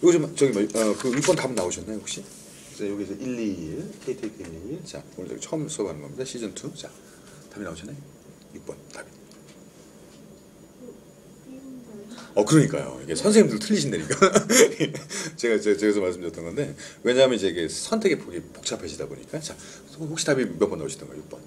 이거 좀 저기 그 6번 답은 나오셨나요 혹시? 그래서 여기서 121, KTK 121. 자, 오늘 저기 처음 수업하는 겁니다. 시즌 2. 자, 답이 나오셨나요? 6번 답이. 그러니까요. 이게 선생님들 틀리신다니까. 제가 말씀드렸던 건데, 왜냐하면 이제 이게 선택의 폭이 복잡해지다 보니까. 자, 혹시 답이 몇 번 나오셨던가요? 6번.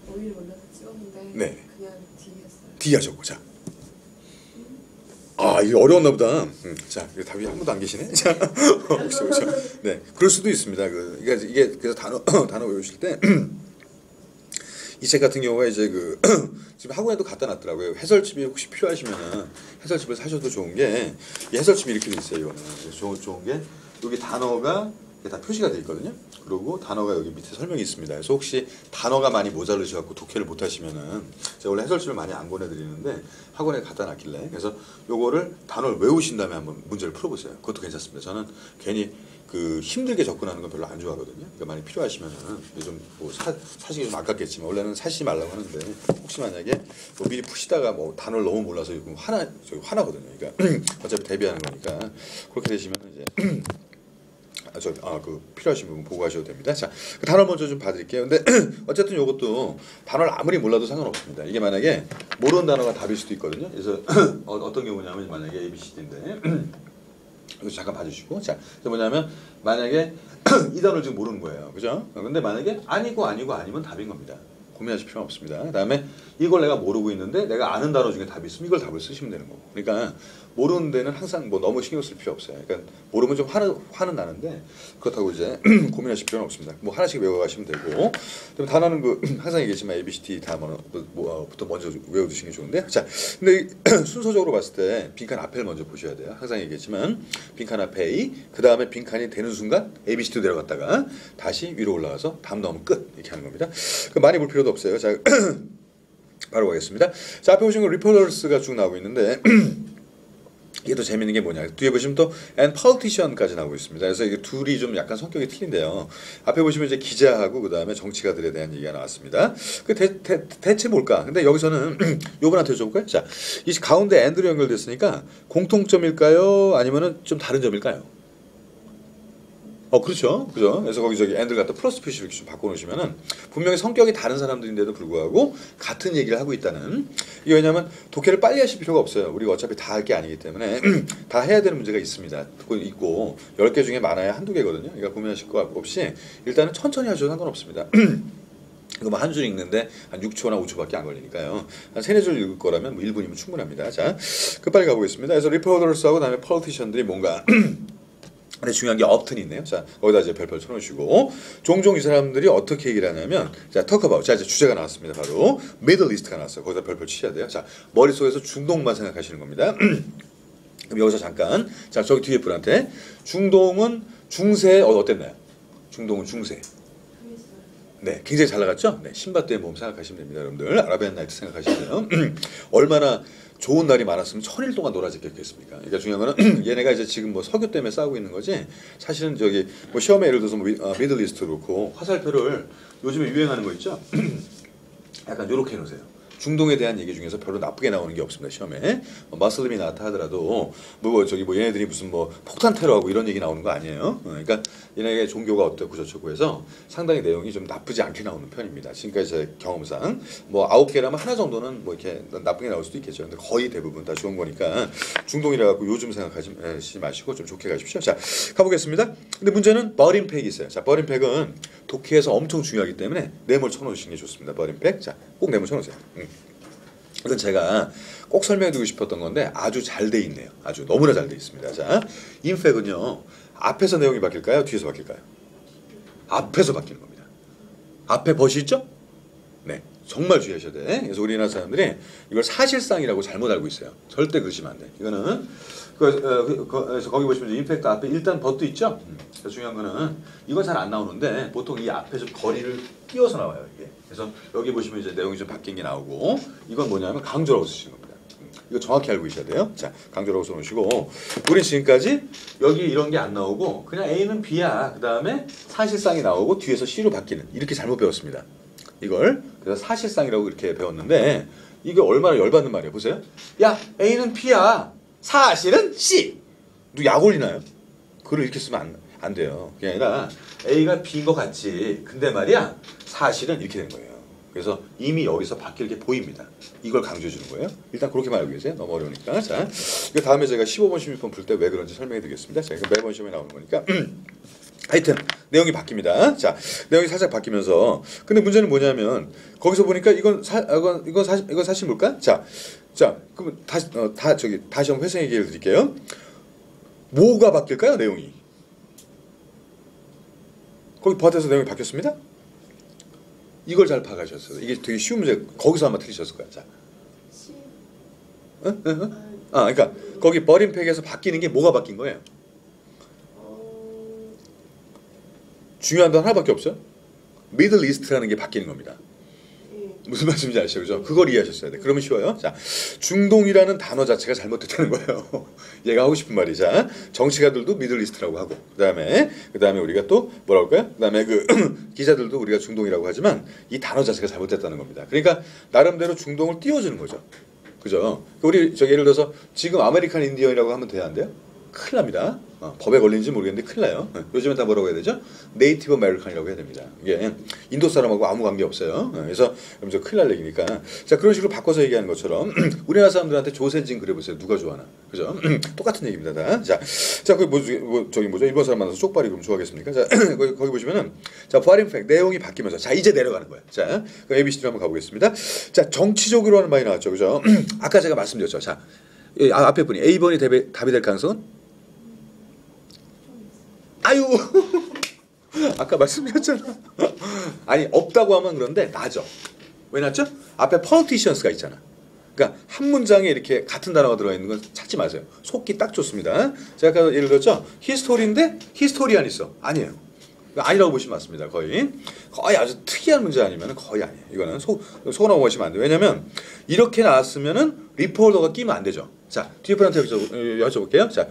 오일 올려서 찍었는데 네. 그냥 D 했어요. D 하셨고, 자. 이게 어려웠나 보다. 자, 답이 한 분도 안 계시네. 자, 혹시 네, 그럴 수도 있습니다. 이게 그래서 단어 외우실 때. 이 책 같은 경우가 이제 지금 학원에도 갖다 놨더라고요. 해설집이 혹시 필요하시면은 해설집을 사셔도 좋은 게, 이 해설집이 이렇게 돼 있어요. 이거는 좋은 게 여기 단어가 다 표시가 돼 있거든요. 그리고 단어가 여기 밑에 설명이 있습니다. 그래서 혹시 단어가 많이 모자르셔갖고 독해를 못 하시면은, 제가 원래 해설집을 많이 안 보내드리는데 학원에 갖다 놨길래, 그래서 요거를 단어를 외우신 다음에 한번 문제를 풀어보세요. 그것도 괜찮습니다. 저는 괜히 힘들게 접근하는 건 별로 안 좋아하거든요. 그러니까 많이 필요하시면은, 요즘 뭐 사시기 좀 아깝겠지만 원래는 사시지 말라고 하는데, 혹시 만약에 뭐 미리 푸시다가 뭐 단어를 너무 몰라서 화나거든요. 그러니까 어차피 데뷔하는 거니까 그렇게 되시면 이제 필요하신 부분 보고 하셔도 됩니다. 자, 그 단어 먼저 좀 봐드릴게요. 근데 어쨌든 이것도 단어를 아무리 몰라도 상관없습니다. 이게 만약에 모르는 단어가 답일 수도 있거든요. 그래서 어떤 경우냐면, 만약에 ABCD인데 이거 잠깐 봐주시고, 자, 그래서 뭐냐면 만약에 이 단어를 지금 모르는 거예요, 그죠? 근데 만약에 아니면 답인 겁니다. 고민하실 필요 없습니다. 그 다음에 이걸 내가 모르고 있는데 내가 아는 단어 중에 답이 있으면 이걸 답을 쓰시면 되는 거고. 그러니까 모르는 데는 항상 뭐 너무 신경 쓸 필요 없어요. 그러니까 모르면 좀 화는 나는데, 그렇다고 이제 고민하실 필요는 없습니다. 뭐 하나씩 외워가시면 되고. 그럼 단어는 항상 얘기했지만 ABCD 단어부터 먼저 외워두시는 게 좋은데, 자, 근데 순서적으로 봤을 때 빈칸 앞에를 먼저 보셔야 돼요. 항상 얘기했지만 빈칸 앞에 A, 그 다음에 빈칸이 되는 순간 ABCD로 내려갔다가 다시 위로 올라가서 답 넣으면 끝, 이렇게 하는 겁니다. 많이 볼 필요도 없어요. 자, 바로 가겠습니다. 자, 앞에 보시면 리포터스가 쭉 나오고 있는데 이게 또 재밌는 게 뭐냐, 뒤에 보시면 또 and politician까지 나오고 있습니다. 그래서 이게 둘이 좀 약간 성격이 틀린데요. 앞에 보시면 이제 기자하고 그 다음에 정치가들에 대한 얘기가 나왔습니다. 대체 뭘까? 근데 여기서는 요분한테 여쭤볼까요? 자, 이 가운데 and로 연결됐으니까 공통점일까요? 아니면은 좀 다른 점일까요? 그렇죠. 그죠? 그래서 거기 and를 갖다 플러스 표시를 이렇게 좀 바꿔놓으시면은 분명히 성격이 다른 사람들인데도 불구하고 같은 얘기를 하고 있다는. 이게 왜냐면 독해를 빨리 하실 필요가 없어요. 우리가 어차피 다 할 게 아니기 때문에 다 해야 되는 문제가 있습니다. 있고 10개 중에 많아야 한두 개거든요. 그러니까 고민하실 거 없이 일단은 천천히 하셔도 상관없습니다. 이거 뭐 한 줄 읽는데 한 6초나 5초밖에 안 걸리니까요. 한 3-4줄 읽을 거라면 뭐 1분이면 충분합니다. 자, 빨리 가보겠습니다. 그래서 리포터스하고 그다음에 폴리티션들이 뭔가 근데 중요한 게 often 있네요. 자, 거기다 이제 별표 쳐놓으시고, 종종 이 사람들이 어떻게 얘기를 하냐면, 자, talk about. 자, 이제 주제가 나왔습니다. 바로 Middle East가 나왔어요. 거기다 별표 치셔야 돼요. 자, 머릿속에서 중동만 생각하시는 겁니다. 그럼 여기서 잠깐, 자, 저기 뒤에 분한테 중동은 중세 어땠나요? 중동은 중세. 네, 굉장히 잘 나갔죠? 네, 신밧드의 몸 생각하시면 됩니다, 여러분들. 아라비안 나이트 생각하시면 돼요. 얼마나 좋은 날이 많았으면 1000일 동안 놀아줬겠습니까? 그러니까 중요한 거는 얘네가 이제 지금 뭐 석유 때문에 싸우고 있는 거지, 사실은 저기 뭐 시험에 예를 들어서 미들 이스트도 그렇고 화살표를 요즘에 유행하는 거 있죠? 약간 요렇게 해놓으세요. 중동에 대한 얘기 중에서 별로 나쁘게 나오는 게 없습니다. 시험에 마슬림이 나왔다 하더라도 얘네들이 무슨 뭐 폭탄 테러하고 이런 얘기 나오는 거 아니에요. 그러니까 얘네의 종교가 어떻고 저쩌고 해서 상당히 내용이 좀 나쁘지 않게 나오는 편입니다. 지금까지 제 경험상 뭐 9개라면 하나 정도는 뭐 이렇게 나쁘게 나올 수도 있겠죠. 근데 거의 대부분 다 좋은 거니까 중동이라 갖고 요즘 생각하지 마시고 좀 좋게 가십시오. 자, 가보겠습니다. 근데 문제는 버림팩이 있어요. 자, 버림팩은 독해에서 엄청 중요하기 때문에 네모를 쳐놓으시는 게 좋습니다. 버림팩. 자, 꼭 네모 쳐놓으세요. 이건 제가 꼭 설명해드리고 싶었던 건데 아주 잘 돼 있네요. 아주 너무나 잘 돼 있습니다. 자, 인팩은요, 앞에서 내용이 바뀔까요? 뒤에서 바뀔까요? 앞에서 바뀌는 겁니다. 앞에 벗이 있죠? 네, 정말 주의하셔야 돼. 그래서 우리나라 사람들이 이걸 사실상이라고 잘못 알고 있어요. 절대 그러시면 안 돼. 이거는 그래서 거기 보시면 임팩트 앞에 일단 벗도 있죠? 중요한 거는 이건 잘 안 나오는데 보통 이 앞에 좀 거리를 띄워서 나와요, 이게. 그래서 여기 보시면 이제 내용이 좀 바뀐 게 나오고, 이건 뭐냐면 강조라고 쓰시는 겁니다. 이거 정확히 알고 계셔야 돼요. 자, 강조라고 써놓으시고, 우리 지금까지 여기 이런 게 안 나오고 그냥 A는 B야, 그 다음에 사실상이 나오고 뒤에서 C로 바뀌는, 이렇게 잘못 배웠습니다. 이걸 그래서 사실상이라고 이렇게 배웠는데 이게 얼마나 열받는 말이에요. 보세요. 야, A는 B야, 사실은 C. 약 올리나요? 글을 이렇게 쓰면 안 돼요. 그게 아니라 A가 B인 것 같지. 근데 말이야 사실은 이렇게 된 거예요. 그래서 이미 여기서 바뀔 게 보입니다. 이걸 강조해 주는 거예요. 일단 그렇게만 알고 계세요. 너무 어려우니까. 자, 그 다음에 제가 15번, 16번 풀 때 왜 그런지 설명해 드리겠습니다. 자, 이거 매번 시험에 나오는 거니까. 하여튼 내용이 바뀝니다. 자, 내용이 살짝 바뀌면서 근데 문제는 뭐냐면 거기서 보니까 이건 사실 뭘까? 자, 그럼 다시 다시 한번 회생 얘기를 드릴게요. 뭐가 바뀔까요? 내용이 거기 버텨서 내용이 바뀌었습니다. 이걸 잘 파악하셨어요. 이게 되게 쉬운 문제. 거기서 아마 틀리셨을 거야. 자, 시. 그러니까 거기 버림팩에서 바뀌는 게 뭐가 바뀐 거예요? 중요한 건 하나밖에 없어요. 미들 이스트라는 게 바뀌는 겁니다. 무슨 말씀인지 아시죠? 그죠? 그걸 이해하셨어야 돼. 그러면 쉬워요. 자, 중동이라는 단어 자체가 잘못됐다는 거예요. 얘가 하고 싶은 말이. 자, 정치가들도 미들 이스트라고 하고, 그다음에 우리가 또 뭐라고 할까요? 그다음에 그 기자들도 우리가 중동이라고 하지만 이 단어 자체가 잘못됐다는 겁니다. 그러니까 나름대로 중동을 띄워주는 거죠. 그죠? 우리 예를 들어서 지금 아메리칸 인디언이라고 하면 돼야 안 돼요? 큰일 납니다. 법에 걸리는지 모르겠는데 큰일 나요. 요즘엔 다 뭐라고 해야 되죠? 네이티브 아메리칸이라고 해야 됩니다. 이게 인도 사람하고 아무 관계 없어요. 그래서 큰일 날 얘기니까. 자, 그런 식으로 바꿔서 얘기하는 것처럼 우리나라 사람들한테 조세진 그려보세요. 누가 좋아하나? 그죠? 똑같은 얘기입니다. 다. 자, 저기 뭐죠? 일본 사람 만나서 쪽발이 그럼 좋아하겠습니까? 자, 거기 보시면은 자, 파린팩 내용이 바뀌면서 자, 이제 내려가는 거야. 자, 그 ABC로 한번 가보겠습니다. 자, 정치적으로 하는 말이 나왔죠. 그죠? 아까 제가 말씀드렸죠. 자, 앞에 분이 A번이 답이 될 가능성은? 아유 아까 말씀드렸잖아. 아니 없다고 하면 그런데 낮죠. 왜 낮죠? 앞에 politicians가 있잖아. 그러니까 한 문장에 이렇게 같은 단어가 들어있는 건 찾지 마세요. 속기 딱 좋습니다. 제가 아까 예를 들었죠. 히스토리인데 히스토리안 있어. 아니에요. 아니라고 보시면 맞습니다. 거의 아주 특이한 문제 아니면 거의 아니에요. 이거는 속어나고 보시면 안 돼요. 왜냐면 이렇게 나왔으면은 리포터가 끼면 안 되죠. 자, 뒤에 분한테 여쭤볼게요. 자,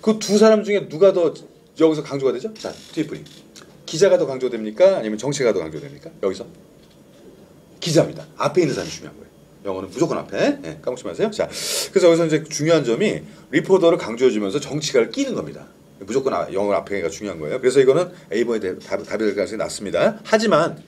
그 두 사람 중에 누가 더 여기서 강조가 되죠? 자, 뒤에 분이 기자가 더 강조됩니까? 아니면 정치가 더 강조됩니까? 여기서 기자입니다. 앞에 있는 사람이 중요한 거예요. 영어는 무조건 앞에. 네, 까먹지 마세요. 자, 그래서 여기서 이제 중요한 점이 리포터를 강조해주면서 정치가를 끼는 겁니다. 무조건 영어 앞에가 중요한 거예요. 그래서 이거는 A번이 답이 될 가능성이 낮습니다. 하지만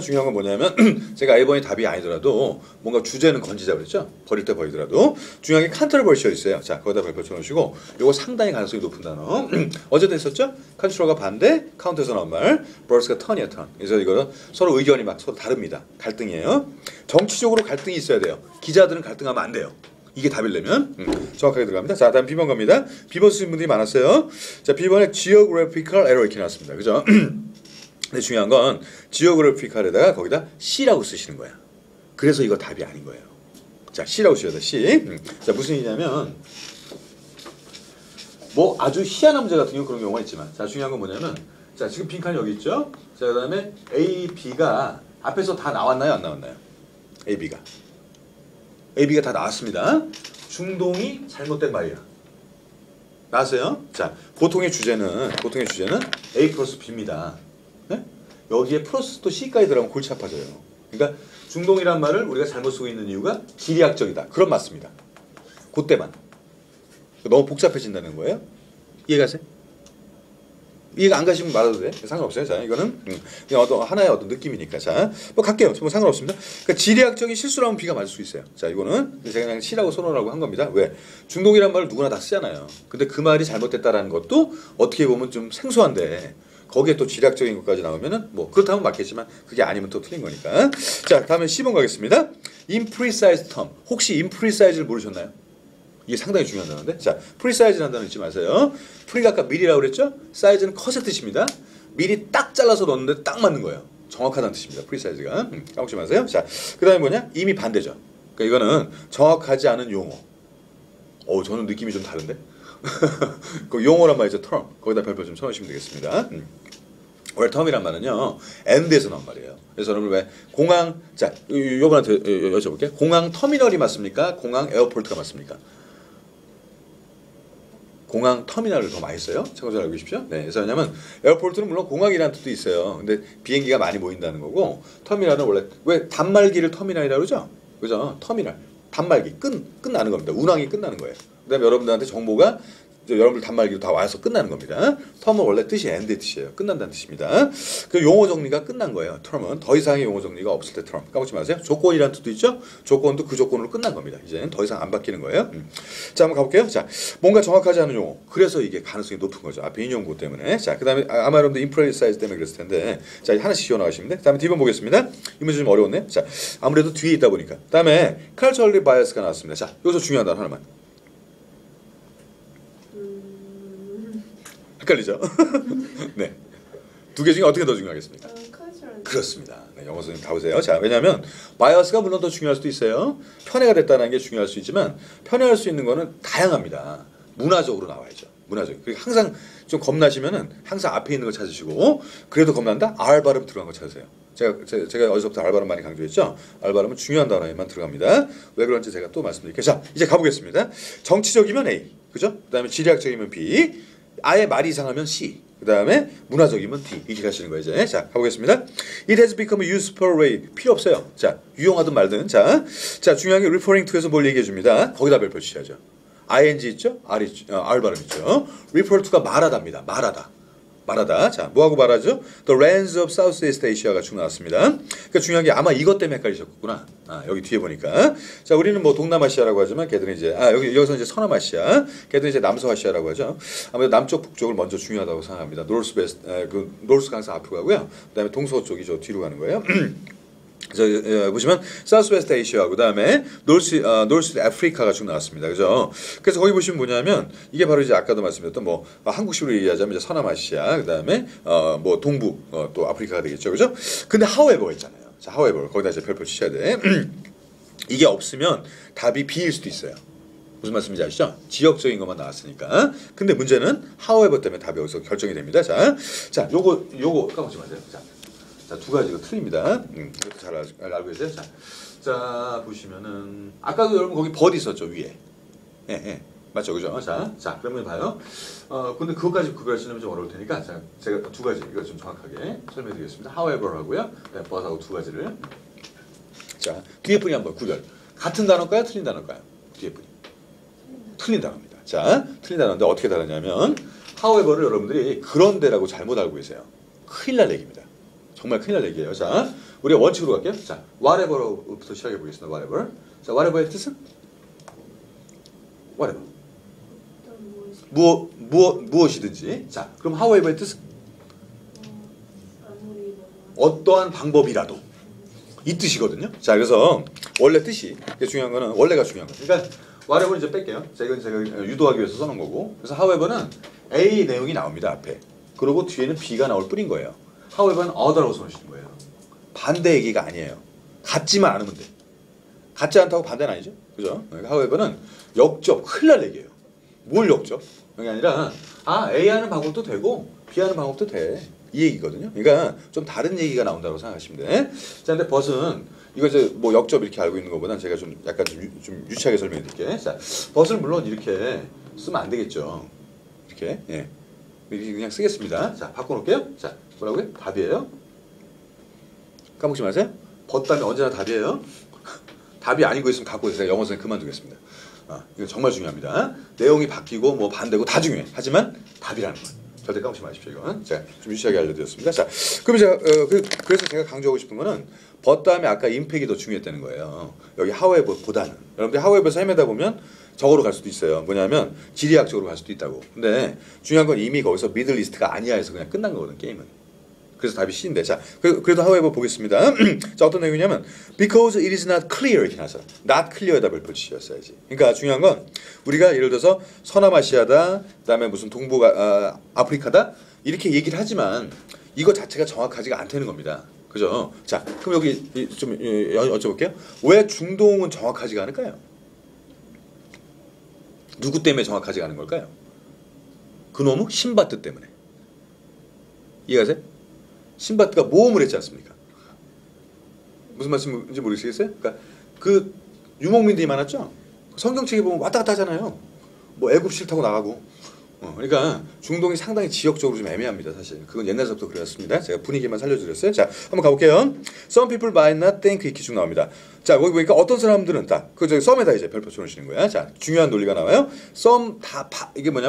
중요한 건 뭐냐면 제가 A번이 답이 아니더라도 뭔가 주제는 건지자 그랬죠? 버릴 때 버리더라도 중요한 게 컨트로버시가 있어요. 자, 거기다 발표 쳐놓으시고 이거 상당히 가능성이 높은 단어. 어제도 했었죠? 컨트롤가 반대, 카운트에서 나온 말, 버스가 턴이야 턴. 그래서 이거는 서로 의견이 막 서로 다릅니다. 갈등이에요. 정치적으로 갈등이 있어야 돼요. 기자들은 갈등하면 안 돼요. 이게 답이려면 정확하게 들어갑니다. 자, 다음 B번 갑니다. B번 쓰신 분들이 많았어요. 자, B번에 geographical error 이렇게 나왔습니다. 그죠? 근데 중요한 건 geographical에다가 거기다 C라고 쓰시는 거야. 그래서 이거 답이 아닌 거예요. 자, C라고 쓰셔야 돼. C. 자, 무슨 얘기냐면 뭐 아주 희한한 문제 같은 경우 그런 경우가 있지만 자, 중요한 건 뭐냐면 자, 지금 빈칸이 여기 있죠? 자, 그다음에 A, B가 앞에서 다 나왔나요? 안 나왔나요? A, B가 다 나왔습니다. 중동이 잘못된 말이야. 나왔어요? 자, 보통의 주제는 A 플러스 B입니다. 네? 여기에 플러스 또 C까지 들어가면 골치 아파져요. 그러니까 중동이란 말을 우리가 잘못 쓰고 있는 이유가 지리학적이다. 그럼 맞습니다. 그때만. 너무 복잡해진다는 거예요. 이해가세요? 이해가 안 가시면 말아도 돼. 상관없어요. 자, 이거는 그냥 하나의 어떤 느낌이니까. 자, 뭐 갈게요. 뭐 상관없습니다. 그러니까 지리학적인 실수라면 B가 맞을 수 있어요. 자, 이거는 제가 그냥 C라고 선언하고 한 겁니다. 왜? 중동이란 말을 누구나 다 쓰잖아요. 근데 그 말이 잘못됐다라는 것도 어떻게 보면 좀 생소한데 거기에 또 지리학적인 것까지 나오면은 뭐 그렇다면 맞겠지만 그게 아니면 또 틀린 거니까. 자, 다음에 10번 가겠습니다. imprecise term. 혹시 imprecise를 모르셨나요? 이게 상당히 중요한 단어인데. 자, precise라는 단어 잊지 마세요. pre가 아까 미리라고 그랬죠? size는 컷의 뜻입니다. 미리 딱 잘라서 넣었는데 딱 맞는 거예요. 정확하다는 뜻입니다. precise가. 까먹지 마세요. 자, 그 다음에 뭐냐? 이미 반대죠. 그러니까 이거는 정확하지 않은 용어. 저는 느낌이 좀 다른데? 그 용어란 말이죠. term. 거기다 별표 좀 쳐놓으시면 되겠습니다. 원래 term이란 말은요. end에서 나온 말이에요. 그래서 여러분 왜 공항, 자, 요번한테 여쭤볼게요. 공항 터미널이 맞습니까? 공항 에어포트가 맞습니까? 공항 터미널을 더 많이 써요. 참고로 알고 계십시오. 네, 그래서 왜냐면 에어포트는 물론 공항이라는 뜻도 있어요. 근데 비행기가 많이 모인다는 거고 터미널은 원래 왜 단말기를 터미널이라고 그러죠? 그죠? 터미널. 단말기 끝나는 겁니다. 운항이 끝나는 거예요. 그다음에 여러분들한테 정보가 여러분들 단말기로 다 와서 끝나는 겁니다. 텀은 원래 뜻이 end의 뜻이에요. 끝난다는 뜻입니다. 그 용어 정리가 끝난 거예요. term은 더 이상의 용어 정리가 없을 때 term. 까먹지 마세요. 조건이라는 뜻도 있죠. 조건도 그 조건으로 끝난 겁니다. 이제는 더 이상 안 바뀌는 거예요. 자, 한번 가볼게요. 자, 뭔가 정확하지 않은 용어. 그래서 이게 가능성이 높은 거죠. 앞에 인용구 때문에. 자, 그다음에 아마 여러분들 imprecise 때문에 그랬을 텐데, 자, 하나씩 지워 나가시면 돼. 그다음에 D번 보겠습니다. 이 문제 좀 어려웠네. 자, 아무래도 뒤에 있다 보니까. 그다음에 culturally bias가 나왔습니다. 자, 여기서 중요한 단어 하나만. 헷갈리죠? 네. 두 개 중에 어떻게 더 중요하겠습니까? cultural. 그렇습니다. 네, 영어 선생님 가보세요. 자, 왜냐하면 바이어스가 물론 더 중요할 수도 있어요. 편애가 됐다는 게 중요할 수 있지만 편애할 수 있는 거는 다양합니다. 문화적으로 나와야죠. 문화적. 그리고 항상 좀 겁나시면은 항상 앞에 있는 거 찾으시고 그래도 겁난다? R 발음 들어간 거 찾으세요. 제가 어디서부터 R 발음 많이 강조했죠. R 발음은 중요한 단어에만 들어갑니다. 왜 그런지 제가 또 말씀드릴게요. 자, 이제 가보겠습니다. 정치적이면 A, 그죠? 그다음에 지리학적이면 B, 아예 말이 이상하면 C, 그 다음에 문화적이면 D 이렇게 가시는 거예요. 이제 자 가보겠습니다. It has become a useful way 필요 없어요. 자 유용하든 말든 자 중요한 게 referring to에서 뭘 얘기해 줍니다. 거기다 별표 치셔야죠. ing 있죠? R 발음 있죠? refer to가 말하다입니다. 말하다. 자, 뭐하고 말하죠? The lands of Southeast Asia가 쭉 나왔습니다. 그러니까 중요한 게 아마 이것 때문에 헷갈리셨구나. 여기 뒤에 보니까. 자, 우리는 뭐 동남아시아라고 하지만 걔들은 이제 여기서 이제 서남아시아, 걔들은 이제 남서아시아라고 하죠. 아무래도 남쪽 북쪽을 먼저 중요하다고 생각합니다. 노스가 항상 앞으로 가고요. 그다음에 동서쪽이 저 뒤로 가는 거예요. 보시면 사우스웨스트 아시아 그다음에 노스 아프리카가 쭉 나왔습니다. 그죠? 그래서 거기 보시면 뭐냐면 이게 바로 이제 아까도 말씀드렸던 뭐 한국식으로 얘기하자면 이제 서남아시아 그다음에 뭐 동부 또 아프리카가 되겠죠. 그죠? 근데 however 있잖아요. 자, however 거기다 이제 별표 치셔야 돼. 이게 없으면 답이 B일 수도 있어요. 무슨 말씀인지 아시죠? 지역적인 것만 나왔으니까. 근데 문제는 however 때문에 답이 여기서 결정이 됩니다. 자, 요거 까먹지 마세요. 자, 두 가지가 틀립니다. 이것도 잘 알고 계세요. 자, 보시면은 아까도 여러분 거기 버디 있었죠 위에. 예, 맞죠, 그죠? 자, 그러면 봐요. 근데 그것까지 구별하시면 좀 어려울 테니까, 자, 제가 두 가지 이거 좀 정확하게 설명드리겠습니다. However 하고요, but하고 두 가지를. 자, 뒤에 분이 한번 구별. 같은 단어일까요? 틀린 단어일까요? 뒤에 분이. 틀린 단어입니다. 자, 틀린 단어인데 어떻게 다르냐면, However를 여러분들이 그런데라고 잘못 알고 계세요. 큰일 날 얘기입니다. 정말 큰일 날 얘기예요. 자, 우리가 원칙으로 갈게요. 자, whatever부터 시작해 보겠습니다. whatever. 자, whatever의 뜻은? whatever. 무엇이든지. 자, 그럼 however의 뜻은? 어떠한 방법이라도. 이 뜻이거든요. 자, 그래서 원래 뜻이 중요한 거는 원래가 중요한 거예요. 그러니까 whatever는 이제 뺄게요. 제가 유도하기 위해서 써놓은 거고. 그래서 however는 A 내용이 나옵니다. 앞에. 그리고 뒤에는 B가 나올 뿐인 거예요. however는 other라고 써놓으시는 거예요. 반대 얘기가 아니에요. 같지만 않으면 돼. 같지 않다고 반대는 아니죠. 그죠? 그러니까 however는 역접, 큰일 날 얘기예요. 뭘 역접? 그게 아니라 A 하는 방법도 되고 B 하는 방법도 돼. 이 얘기거든요. 그러니까 좀 다른 얘기가 나온다고 생각하시면 돼. 자, 근데 벗은 이거 이제 뭐 역접 이렇게 알고 있는 것보다는 제가 좀 약간 좀 유치하게 설명해 드릴게요. 자, 벗을 물론 이렇게 쓰면 안 되겠죠. 이렇게. 예. 그냥 쓰겠습니다. 자, 바꿔놓을게요. 자, 뭐라고요? 답이에요. 까먹지 마세요. 벗다음에 언제나 답이에요. 답이 아니고 있으면 갖고 있어요. 영어 선생님 그만두겠습니다. 이거 정말 중요합니다. 내용이 바뀌고 뭐 반대고 다 중요해. 하지만 답이라는 건 절대 까먹지 마십시오. 이건 제가 좀 유치하게 알려드렸습니다. 자, 그럼 제가 그래서 제가 강조하고 싶은 거는 벗다음에 아까 임팩이 더 중요했다는 거예요. 여기 however보다는 여러분들 however에서 헤매다 보면 저거로 갈 수도 있어요. 뭐냐면 지리학적으로 갈 수도 있다고. 근데 중요한 건 이미 거기서 미들 이스트가 아니야 해서 그냥 끝난 거거든 게임은. 그래서 답이 C인데 자 그래도 however 보겠습니다. 자 어떤 내용이냐면 because it is not clear 이렇게 나서 not clear에다 별표 치셨어야지. 그러니까 중요한 건 우리가 예를 들어서 서남아시아다 그다음에 무슨 동부 아프리카다 이렇게 얘기를 하지만 이거 자체가 정확하지가 않다는 겁니다. 그죠? 자 그럼 여기 좀 여쭤볼게요. 왜 중동은 정확하지가 않을까요? 누구 때문에 정확하지 않은 걸까요? 그놈의 신바트 때문에. 이해가세요? 신바트가 모험을 했지 않습니까? 무슨 말씀인지 모르시겠어요? 그러니까 그 유목민들이 많았죠? 성경책에 보면 왔다 갔다 하잖아요. 뭐 애굽 싫다고 나가고. 그러니까 중동이 상당히 지역적으로 좀 애매합니다. 사실 그건 옛날부터 그랬습니다. 제가 분위기만 살려드렸어요. 자 한번 가볼게요. Some people might not think 이렇게 쭉 나옵니다. 자 거기 보니까 어떤 사람들은 그 저기 썸에다 이제 별표 쳐놓으시는 거야. 자 중요한 논리가 나와요. Some 이게 뭐냐?